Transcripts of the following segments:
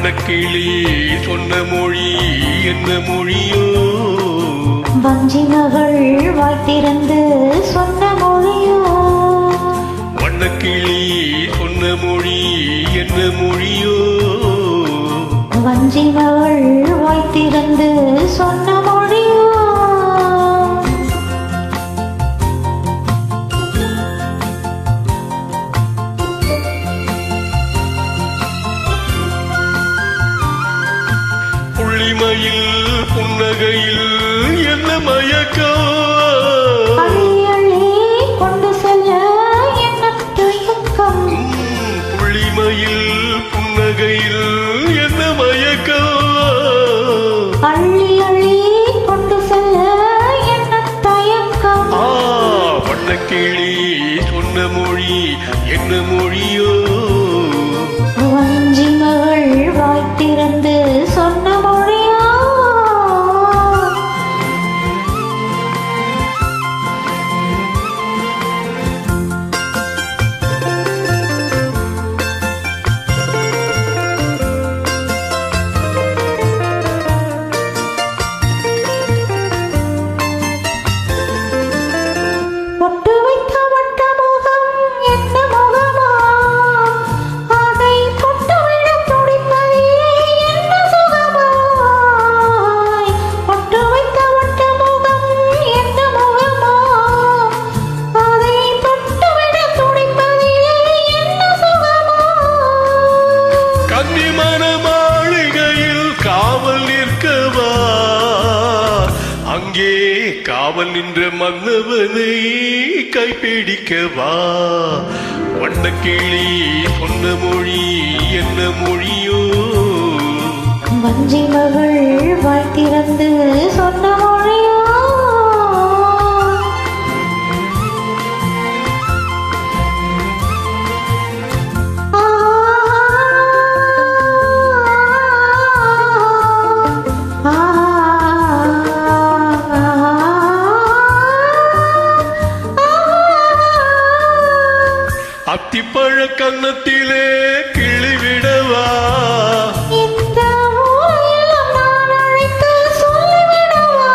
வண்ணக்கிளி சொன்ன மொழி என்ன மொழியோ? வஞ்சி மகள் வாய்த்திறந்து சொன்ன மொழியோ? வண்ணக்கிளி சொன்ன மொழி என்ன மொழியோ? வஞ்சி மகள் வாய்த்திறந்து சொன்ன மொழியோ? புள்ளிமயில் புன்னகையில் என்ன மயக்கம்? கொண்டு செல்ல என்ன தயக்கம்? புள்ளிமயில் புன்னகையில் என்ன மயக்கம்? அள்ளி அள்ளி கொண்டு செல்ல என்ன தயக்கம்? வண்ணக்கிளி சொன்ன மொழி என்ன மொழியோ? வஞ்சி மகள் வாய்த்திறந்து சொன்ன மொழியோ? பொட்டு வைத்த வட்ட முகம் என்ன முகமா? அதை பொட்டுவிட துடிப்பதே என்ன சுகமா? பொட்டு வைத்த வட்ட முகம் என்ன முகமா? அதை பொட்டுவிட துடிப்பதே என்ன சுகமா? கன்னிமன மாளிகையில் காவல் நிற்கவா? அங்கே காவல் நின்ற மன்னவனை கைப்பிடிக்கவா? வண்ணக்கிளி சொன்ன மொழி என்ன மொழியோ? வஞ்சி மகள் வாய்த்திறந்து சொன்ன மொழியோ? அத்திப்பழ கன்னத்திலே கிளிவிடவா? இந்த ஊரெல்லாம் நான் அழைத்து சொல்லிவிடவா?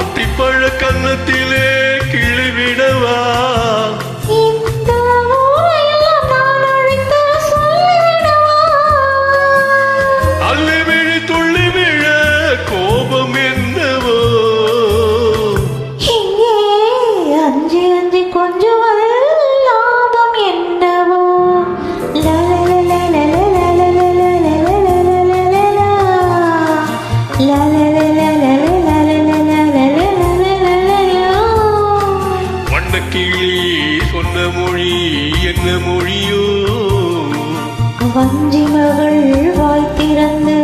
அத்திப்பழ கன்னத்திலே கிளிவிடவா? இந்த ஊரெல்லாம் நான் அழைத்து சொல்லிவிடவா? அள்ளி விழி துள்ளி விழ கோபம் என்னவோ? இங்கே அஞ்சி அஞ்சி கொஞ்சுவது லாபம் என்னவோ? வண்ணக்கிளி சொன்ன மொழி என்ன மொழியோ? வஞ்சி மகள் வாய்த்திறந்து